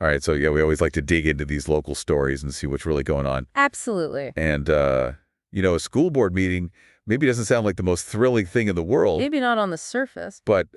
All right, so yeah, we always like to dig into these local stories and see what's really going on. Absolutely. And, a school board meeting maybe doesn't sound like the most thrilling thing in the world. Maybe not on the surface. But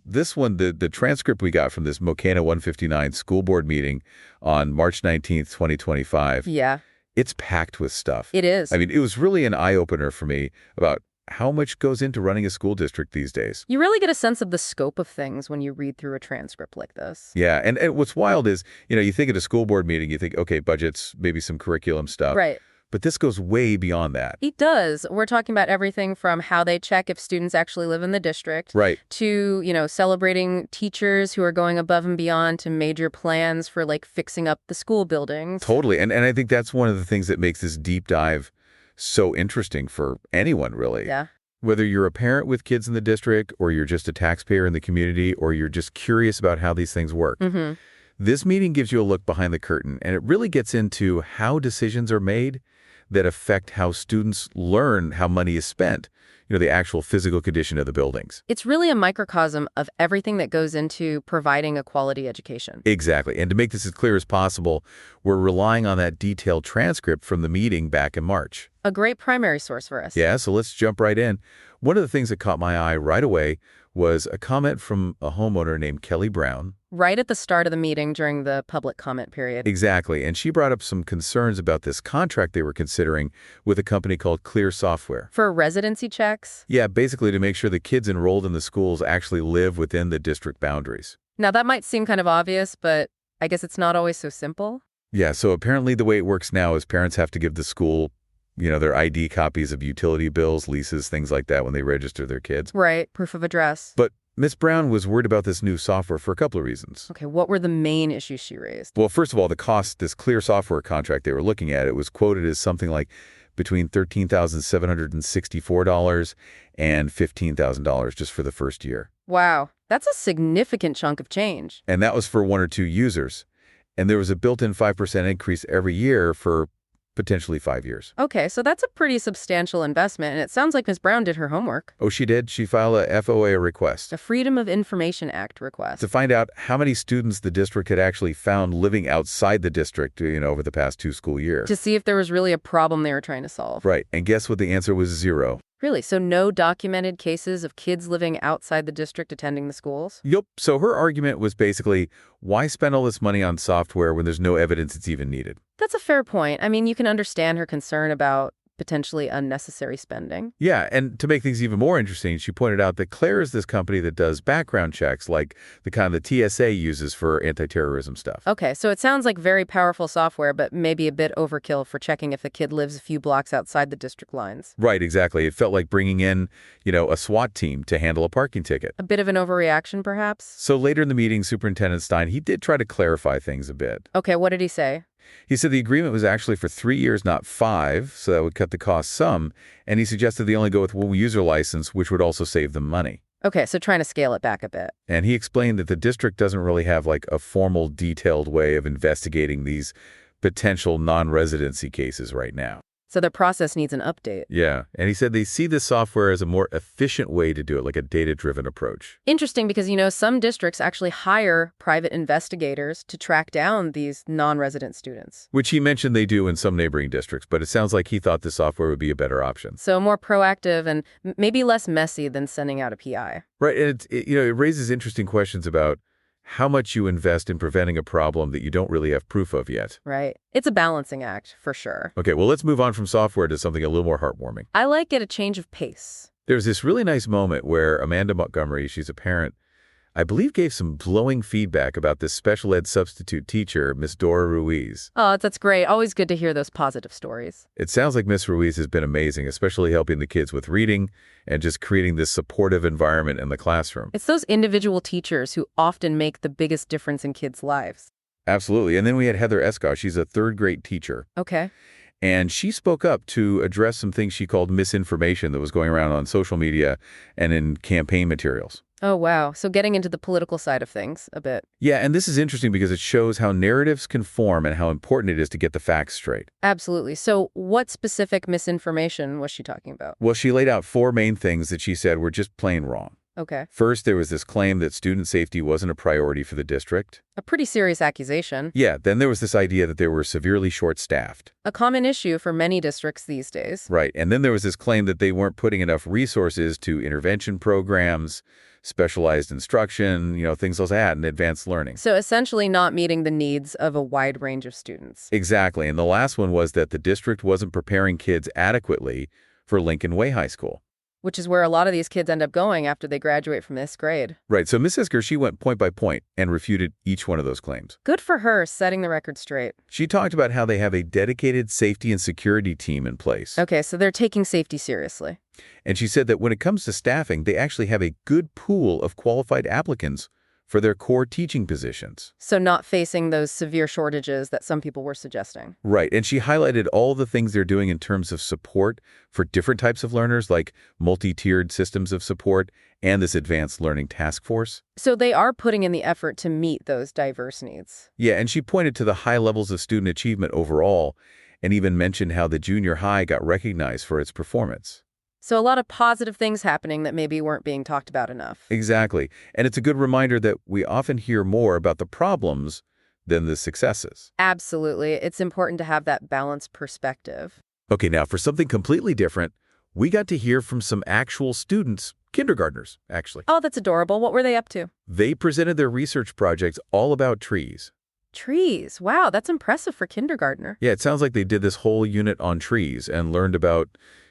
this one, the transcript we got from this Mokena 159 school board meeting on March 19th, 2025. Yeah. It's packed with stuff. It is. I mean, it was really an eye-opener for me about how much goes into running a school district these days. You really get a sense of the scope of things when you read through a transcript like this. Yeah, and what's wild is, you think at a school board meeting, you think, okay, budgets, maybe some curriculum stuff. Right. But this goes way beyond that. It does. We're talking about everything from how they check if students actually live in the district. Right. To, celebrating teachers who are going above and beyond to major plans for, fixing up the school buildings. Totally. And I think that's one of the things that makes this deep dive so interesting for anyone, really. Yeah. Whether you're a parent with kids in the district, or you're just a taxpayer in the community, or you're just curious about how these things work. Mm-hmm. This meeting gives you a look behind the curtain, and it really gets into how decisions are made that affect how students learn how money is spent, the actual physical condition of the buildings. It's really a microcosm of everything that goes into providing a quality education. Exactly. And to make this as clear as possible, we're relying on that detailed transcript from the meeting back in March. A great primary source for us. Yeah, so let's jump right in. One of the things that caught my eye right away was a comment from a homeowner named Kelly Brown. Right at the start of the meeting during the public comment period. Exactly. And she brought up some concerns about this contract they were considering with a company called Clear Software. For residency checks? Yeah, basically to make sure the kids enrolled in the schools actually live within the district boundaries. Now, that might seem kind of obvious, but I guess it's not always so simple. Yeah, so apparently the way it works now is parents have to give the school their ID copies of utility bills, leases, things like that when they register their kids. Right, proof of address. But Ms. Brown was worried about this new software for a couple of reasons. Okay, what were the main issues she raised? Well, first of all, the cost, this Clear Software contract they were looking at, it was quoted as something like between $13,764 and $15,000 just for the first year. Wow, that's a significant chunk of change. And that was for 1 or 2 users. And there was a built-in 5% increase every year for potentially 5 years. Okay, so that's a pretty substantial investment, and it sounds like Ms. Brown did her homework. Oh, she did? She filed a FOA request. A Freedom of Information Act request. To find out how many students the district had actually found living outside the district, over the past 2 school years. To see if there was really a problem they were trying to solve. Right, and guess what the answer was? 0. Really? So no documented cases of kids living outside the district attending the schools? Yep. So her argument was basically, why spend all this money on software when there's no evidence it's even needed? That's a fair point. I mean, you can understand her concern about potentially unnecessary spending. Yeah, and to make things even more interesting, she pointed out that Claire is this company that does background checks, like the kind the TSA uses for anti-terrorism stuff. Okay, so it sounds like very powerful software, but maybe a bit overkill for checking if the kid lives a few blocks outside the district lines. Right, exactly. It felt like bringing in, a SWAT team to handle a parking ticket. A bit of an overreaction, perhaps? So later in the meeting, Superintendent Stein, he did try to clarify things a bit. Okay, what did he say? He said the agreement was actually for 3 years, not 5, so that would cut the cost some, and he suggested they only go with one user license, which would also save them money. Okay, so trying to scale it back a bit. And he explained that the district doesn't really have a formal, detailed way of investigating these potential non-residency cases right now. So the process needs an update. Yeah, and he said they see this software as a more efficient way to do it, like a data-driven approach. Interesting because, some districts actually hire private investigators to track down these non-resident students. Which he mentioned they do in some neighboring districts, but it sounds like he thought this software would be a better option. So more proactive and maybe less messy than sending out a PI. Right, and it raises interesting questions about how much you invest in preventing a problem that you don't really have proof of yet. Right. It's a balancing act, for sure. Okay, well, let's move on from software to something a little more heartwarming. I like a change of pace. There's this really nice moment where Amanda Montgomery, she's a parent, I believe gave some glowing feedback about this special ed substitute teacher, Miss Dora Ruiz. Oh, that's great. Always good to hear those positive stories. It sounds like Miss Ruiz has been amazing, especially helping the kids with reading and just creating this supportive environment in the classroom. It's those individual teachers who often make the biggest difference in kids' lives. Absolutely. And then we had Heather Escott. She's a third-grade teacher. Okay. And she spoke up to address some things she called misinformation that was going around on social media and in campaign materials. Oh, wow. So getting into the political side of things a bit. Yeah, and this is interesting because it shows how narratives can form and how important it is to get the facts straight. Absolutely. So what specific misinformation was she talking about? Well, she laid out 4 main things that she said were just plain wrong. Okay. First, there was this claim that student safety wasn't a priority for the district. A pretty serious accusation. Yeah, then there was this idea that they were severely short-staffed. A common issue for many districts these days. Right, and then there was this claim that they weren't putting enough resources to intervention programs, specialized instruction, things like that, and advanced learning. So essentially not meeting the needs of a wide range of students. Exactly, and the last one was that the district wasn't preparing kids adequately for Lincoln Way High School. Which is where a lot of these kids end up going after they graduate from this grade. Right, so Ms. Esker, she went point by point and refuted each one of those claims. Good for her, setting the record straight. She talked about how they have a dedicated safety and security team in place. Okay, so they're taking safety seriously. And she said that when it comes to staffing, they actually have a good pool of qualified applicants for their core teaching positions. So not facing those severe shortages that some people were suggesting. Right, and she highlighted all the things they're doing in terms of support for different types of learners, like multi-tiered systems of support and this advanced learning task force. So they are putting in the effort to meet those diverse needs. Yeah, and she pointed to the high levels of student achievement overall and even mentioned how the junior high got recognized for its performance. So a lot of positive things happening that maybe weren't being talked about enough. Exactly. And it's a good reminder that we often hear more about the problems than the successes. Absolutely. It's important to have that balanced perspective. Okay, now for something completely different, we got to hear from some actual students, kindergartners, actually. Oh, that's adorable. What were they up to? They presented their research projects all about trees. Trees. Wow, that's impressive for kindergartner. Yeah, it sounds like they did this whole unit on trees and learned about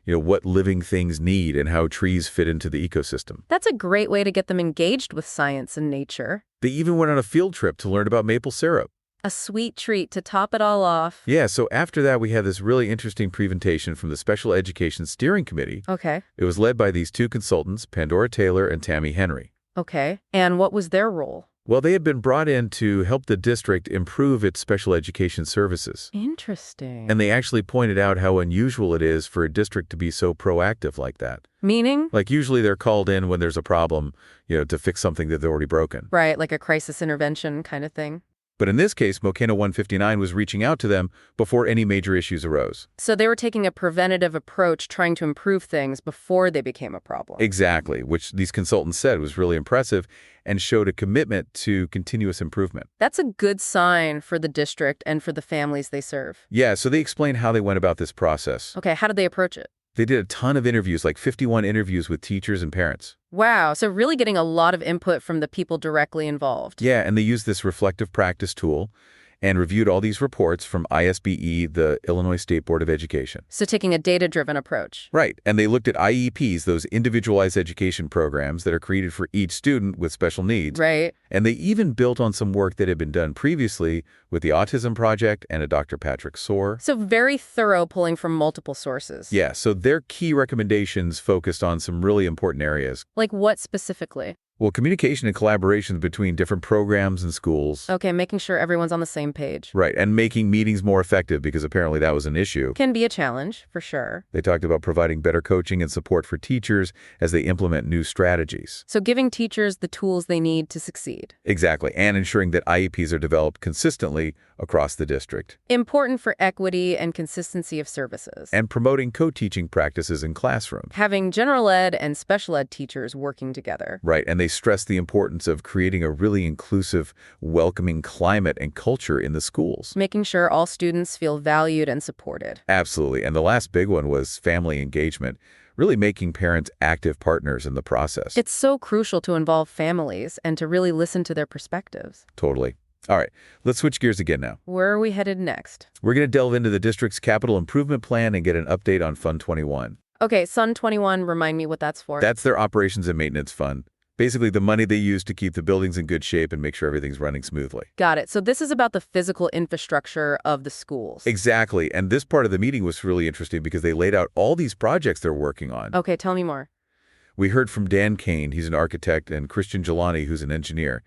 what living things need and how trees fit into the ecosystem. That's a great way to get them engaged with science and nature. They even went on a field trip to learn about maple syrup. A sweet treat to top it all off. Yeah, so after that, we had this really interesting presentation from the Special Education Steering Committee. Okay. It was led by these two consultants, Pandora Taylor and Tammy Henry. Okay. And what was their role? Well, they had been brought in to help the district improve its special education services. Interesting. And they actually pointed out how unusual it is for a district to be so proactive like that. Meaning? Like usually they're called in when there's a problem, to fix something that they've already broken. Right, like a crisis intervention kind of thing. But in this case, Mokena 159 was reaching out to them before any major issues arose. So they were taking a preventative approach, trying to improve things before they became a problem. Exactly, which these consultants said was really impressive and showed a commitment to continuous improvement. That's a good sign for the district and for the families they serve. Yeah, so they explained how they went about this process. Okay, how did they approach it? They did a ton of interviews, like 51 interviews with teachers and parents. Wow, so really getting a lot of input from the people directly involved. Yeah, and they used this reflective practice tool and reviewed all these reports from ISBE, the Illinois State Board of Education. So taking a data-driven approach. Right, and they looked at IEPs, those individualized education programs that are created for each student with special needs. Right. And they even built on some work that had been done previously with the Autism Project and a Dr. Patrick Soar. So very thorough, pulling from multiple sources. Yeah, so their key recommendations focused on some really important areas. Like what specifically? Well, communication and collaboration between different programs and schools. Okay, making sure everyone's on the same page. Right, and making meetings more effective because apparently that was an issue. Can be a challenge, for sure. They talked about providing better coaching and support for teachers as they implement new strategies. So giving teachers the tools they need to succeed. Exactly, and ensuring that IEPs are developed consistently across the district. Important for equity and consistency of services. And promoting co-teaching practices in classrooms. Having general ed and special ed teachers working together. Right, and they stress the importance of creating a really inclusive, welcoming climate and culture in the schools. Making sure all students feel valued and supported. Absolutely, and the last big one was family engagement, really making parents active partners in the process. It's so crucial to involve families and to really listen to their perspectives. Totally. All right, let's switch gears again now. Where are we headed next? We're going to delve into the district's capital improvement plan and get an update on Fund 21. Okay, Sun 21, remind me what that's for. That's their operations and maintenance fund. Basically, the money they use to keep the buildings in good shape and make sure everything's running smoothly. Got it. So this is about the physical infrastructure of the schools. Exactly. And this part of the meeting was really interesting because they laid out all these projects they're working on. Okay, tell me more. We heard from Dan Kane, he's an architect, and Christian Jelani, who's an engineer.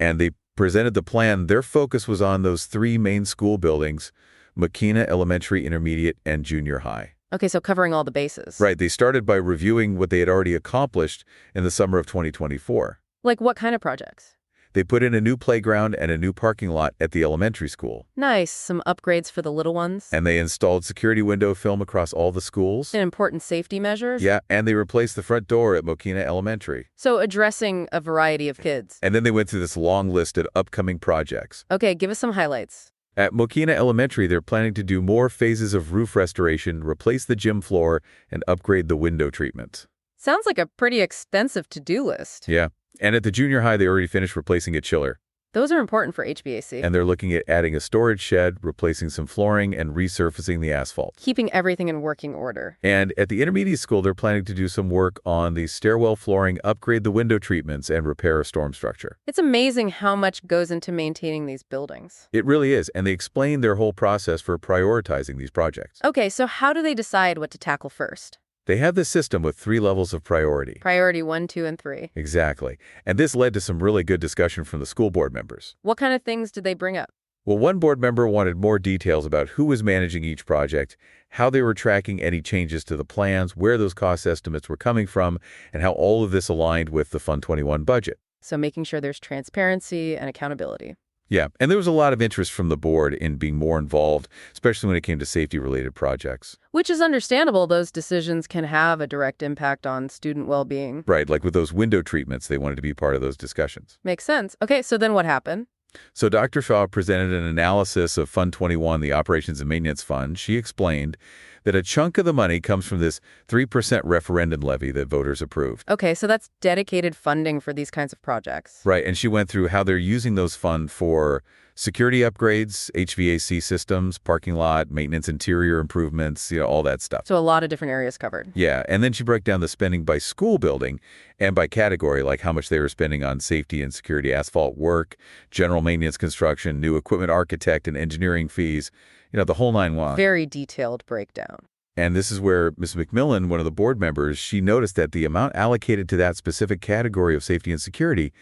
And they presented the plan. Their focus was on those three main school buildings, Mokena Elementary, Intermediate, and Junior High. Okay, so covering all the bases. Right. They started by reviewing what they had already accomplished in the summer of 2024. Like what kind of projects? They put in a new playground and a new parking lot at the elementary school. Nice. Some upgrades for the little ones. And they installed security window film across all the schools. And important safety measures. Yeah, and they replaced the front door at Mokena Elementary. So addressing a variety of kids. And then they went through this long list of upcoming projects. Okay, give us some highlights. At Mokena Elementary, they're planning to do more phases of roof restoration, replace the gym floor, and upgrade the window treatment. Sounds like a pretty extensive to-do list. Yeah. And at the junior high, they already finished replacing a chiller. Those are important for HVAC. And they're looking at adding a storage shed, replacing some flooring, and resurfacing the asphalt. Keeping everything in working order. And at the intermediate school, they're planning to do some work on the stairwell flooring, upgrade the window treatments, and repair a storm structure. It's amazing how much goes into maintaining these buildings. It really is, and they explain their whole process for prioritizing these projects. Okay, so how do they decide what to tackle first? They have this system with 3 levels of priority. Priority 1, 2, and 3. Exactly. And this led to some really good discussion from the school board members. What kind of things did they bring up? Well, one board member wanted more details about who was managing each project, how they were tracking any changes to the plans, where those cost estimates were coming from, and how all of this aligned with the Fund 21 budget. So making sure there's transparency and accountability. Yeah, and there was a lot of interest from the board in being more involved, especially when it came to safety-related projects. Which is understandable. Those decisions can have a direct impact on student well-being. Right, like with those window treatments, they wanted to be part of those discussions. Makes sense. Okay, so then what happened? So Dr. Shaw presented an analysis of Fund 21, the Operations and Maintenance Fund. She explained that a chunk of the money comes from this 3% referendum levy that voters approved. Okay, so that's dedicated funding for these kinds of projects. Right, and she went through how they're using those funds for security upgrades, HVAC systems, parking lot, maintenance, interior improvements, all that stuff. So a lot of different areas covered. Yeah, and then she broke down the spending by school building and by category, like how much they were spending on safety and security asphalt work, general maintenance construction, new equipment architect and engineering fees, the whole 9 yards. Very detailed breakdown. And this is where Ms. McMillan, one of the board members, she noticed that the amount allocated to that specific category of safety and security,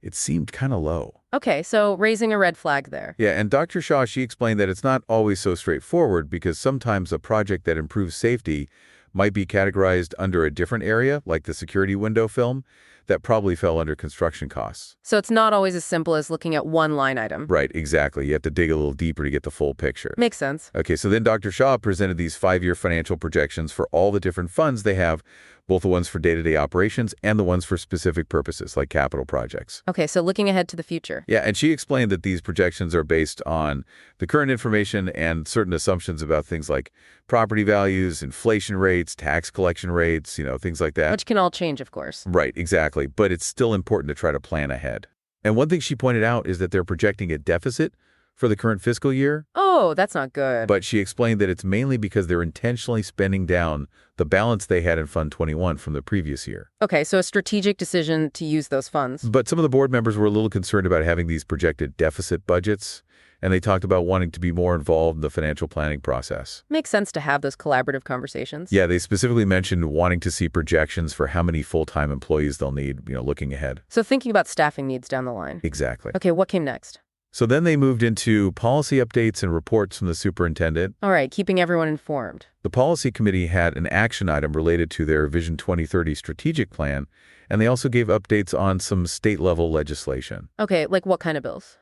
it seemed kind of low. Okay, so raising a red flag there. Yeah, and Dr. Shaw, she explained that it's not always so straightforward because sometimes a project that improves safety might be categorized under a different area, like the security window film, that probably fell under construction costs. So it's not always as simple as looking at one line item. Right, exactly. You have to dig a little deeper to get the full picture. Makes sense. Okay, so then Dr. Shaw presented these 5-year financial projections for all the different funds they have, both the ones for day-to-day operations and the ones for specific purposes, like capital projects. Okay, so looking ahead to the future. Yeah, and she explained that these projections are based on the current information and certain assumptions about things like property values, inflation rates, tax collection rates, things like that. Which can all change, of course. Right, exactly. But it's still important to try to plan ahead. And one thing she pointed out is that they're projecting a deficit for the current fiscal year. Oh, that's not good. But she explained that it's mainly because they're intentionally spending down the balance they had in Fund 21 from the previous year. Okay, so a strategic decision to use those funds. But some of the board members were a little concerned about having these projected deficit budgets, and they talked about wanting to be more involved in the financial planning process. Makes sense to have those collaborative conversations. Yeah, they specifically mentioned wanting to see projections for how many full-time employees they'll need, looking ahead. So thinking about staffing needs down the line. Exactly. Okay, what came next? So then they moved into policy updates and reports from the superintendent. All right, keeping everyone informed. The policy committee had an action item related to their Vision 2030 strategic plan, and they also gave updates on some state-level legislation. Okay, like what kind of bills?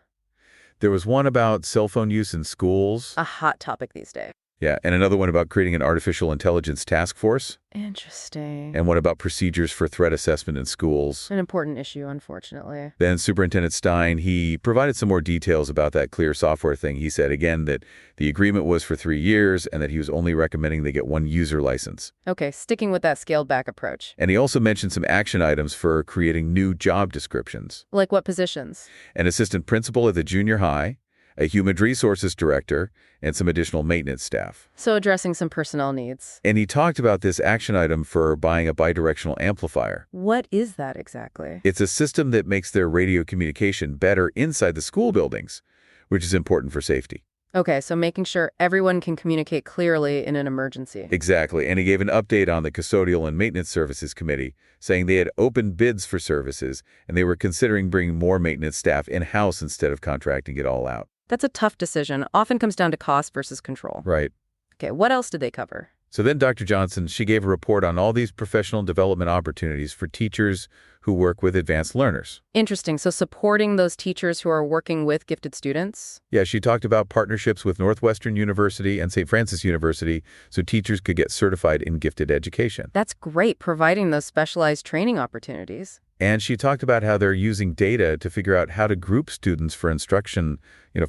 There was one about cell phone use in schools. A hot topic these days. Yeah, and another one about creating an artificial intelligence task force. Interesting. And one about procedures for threat assessment in schools. An important issue, unfortunately. Then Superintendent Stein, he provided some more details about that clear software thing. He said, again, that the agreement was for 3 years and that he was only recommending they get 1 user license. Okay, sticking with that scaled-back approach. And he also mentioned some action items for creating new job descriptions. Like what positions? An assistant principal at the junior high, a human resources director, and some additional maintenance staff. So addressing some personnel needs. And he talked about this action item for buying a bidirectional amplifier. What is that exactly? It's a system that makes their radio communication better inside the school buildings, which is important for safety. Okay, so making sure everyone can communicate clearly in an emergency. Exactly, and he gave an update on the Custodial and Maintenance Services Committee, saying they had opened bids for services, and they were considering bringing more maintenance staff in-house instead of contracting it all out. That's a tough decision. Often comes down to cost versus control. Right. Okay, what else did they cover? So then Dr. Johnson, she gave a report on all these professional development opportunities for teachers who work with advanced learners. Interesting. So supporting those teachers who are working with gifted students? Yeah, she talked about partnerships with Northwestern University and St. Francis University so teachers could get certified in gifted education. That's great, providing those specialized training opportunities. And she talked about how they're using data to figure out how to group students for instruction,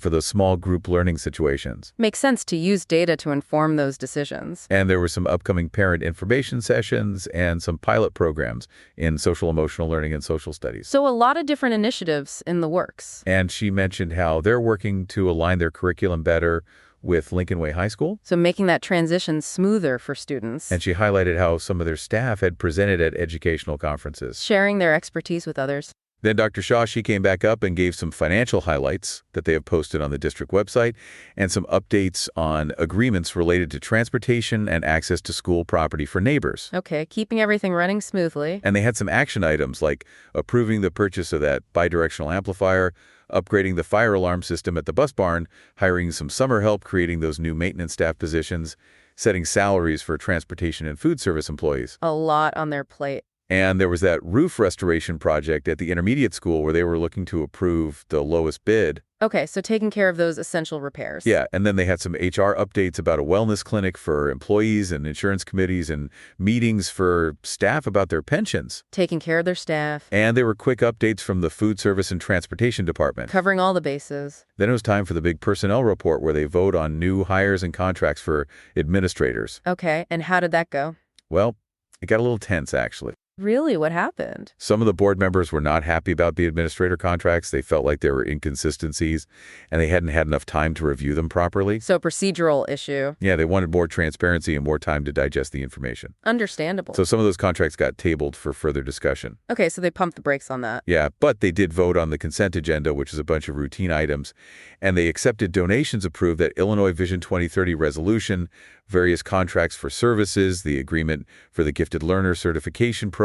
for those small group learning situations. Makes sense to use data to inform those decisions. And there were some upcoming parent information sessions and some pilot programs in social emotional learning and social studies. So a lot of different initiatives in the works. And she mentioned how they're working to align their curriculum better with Lincoln Way High School. So making that transition smoother for students. And she highlighted how some of their staff had presented at educational conferences. Sharing their expertise with others. Then Dr. Shaw, she came back up and gave some financial highlights that they have posted on the district website and some updates on agreements related to transportation and access to school property for neighbors. Okay, keeping everything running smoothly. And they had some action items like approving the purchase of that bidirectional amplifier, upgrading the fire alarm system at the bus barn, hiring some summer help, creating those new maintenance staff positions, setting salaries for transportation and food service employees. A lot on their plate. And there was that roof restoration project at the intermediate school where they were looking to approve the lowest bid. Okay, so taking care of those essential repairs. Yeah, and then they had some HR updates about a wellness clinic for employees and insurance committees and meetings for staff about their pensions. Taking care of their staff. And there were quick updates from the food service and transportation department. Covering all the bases. Then it was time for the big personnel report where they vote on new hires and contracts for administrators. Okay, and how did that go? Well, it got a little tense, actually. Really? What happened? Some of the board members were not happy about the administrator contracts. They felt like there were inconsistencies, and they hadn't had enough time to review them properly. So procedural issue. Yeah, they wanted more transparency and more time to digest the information. Understandable. So some of those contracts got tabled for further discussion. Okay, so they pumped the brakes on that. Yeah, but they did vote on the consent agenda, which is a bunch of routine items, and they accepted donations approved that Illinois Vision 2030 resolution, various contracts for services, the agreement for the Gifted Learner Certification Program,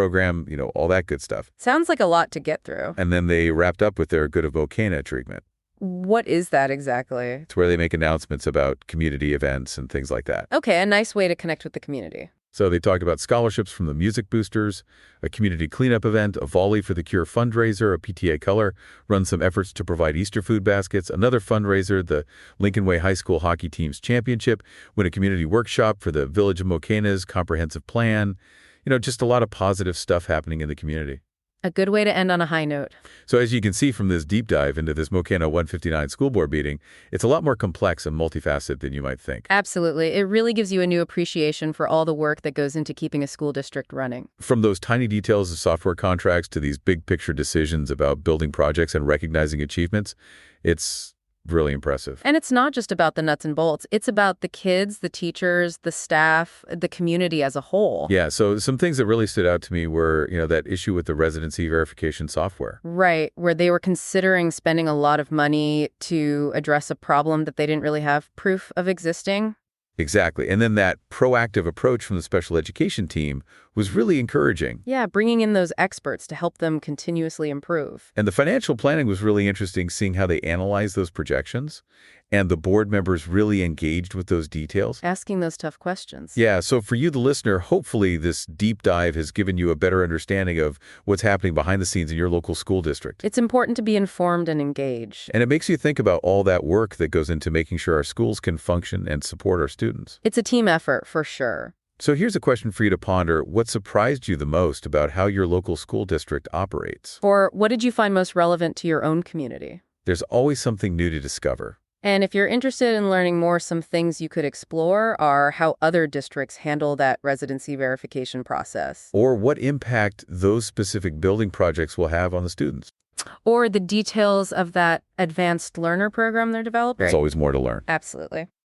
all that good stuff. Sounds like a lot to get through. And then they wrapped up with their Good of Mokena treatment. What is that exactly? It's where they make announcements about community events and things like that. Okay, a nice way to connect with the community. So they talked about scholarships from the Music Boosters, a community cleanup event, a Volley for the Cure fundraiser, a PTA Color, run some efforts to provide Easter food baskets, another fundraiser, the Lincoln Way High School Hockey Team's Championship, win a community workshop for the Village of Mokena's comprehensive plan. Just a lot of positive stuff happening in the community. A good way to end on a high note. So as you can see from this deep dive into this Mokena 159 school board meeting, it's a lot more complex and multifaceted than you might think. Absolutely. It really gives you a new appreciation for all the work that goes into keeping a school district running. From those tiny details of software contracts to these big picture decisions about building projects and recognizing achievements, it's really impressive. And it's not just about the nuts and bolts. It's about the kids, the teachers, the staff, the community as a whole. Yeah, so some things that really stood out to me were, that issue with the residency verification software. Right, where they were considering spending a lot of money to address a problem that they didn't really have proof of existing. Exactly. And then that proactive approach from the special education team was really encouraging. Yeah, bringing in those experts to help them continuously improve. And the financial planning was really interesting, seeing how they analyzed those projections. And the board members really engaged with those details. Asking those tough questions. Yeah, so for you, the listener, hopefully this deep dive has given you a better understanding of what's happening behind the scenes in your local school district. It's important to be informed and engaged. And it makes you think about all that work that goes into making sure our schools can function and support our students. It's a team effort, for sure. So here's a question for you to ponder. What surprised you the most about how your local school district operates? Or what did you find most relevant to your own community? There's always something new to discover. And if you're interested in learning more, some things you could explore are how other districts handle that residency verification process. Or what impact those specific building projects will have on the students. Or the details of that advanced learner program they're developing. There's always more to learn. Absolutely.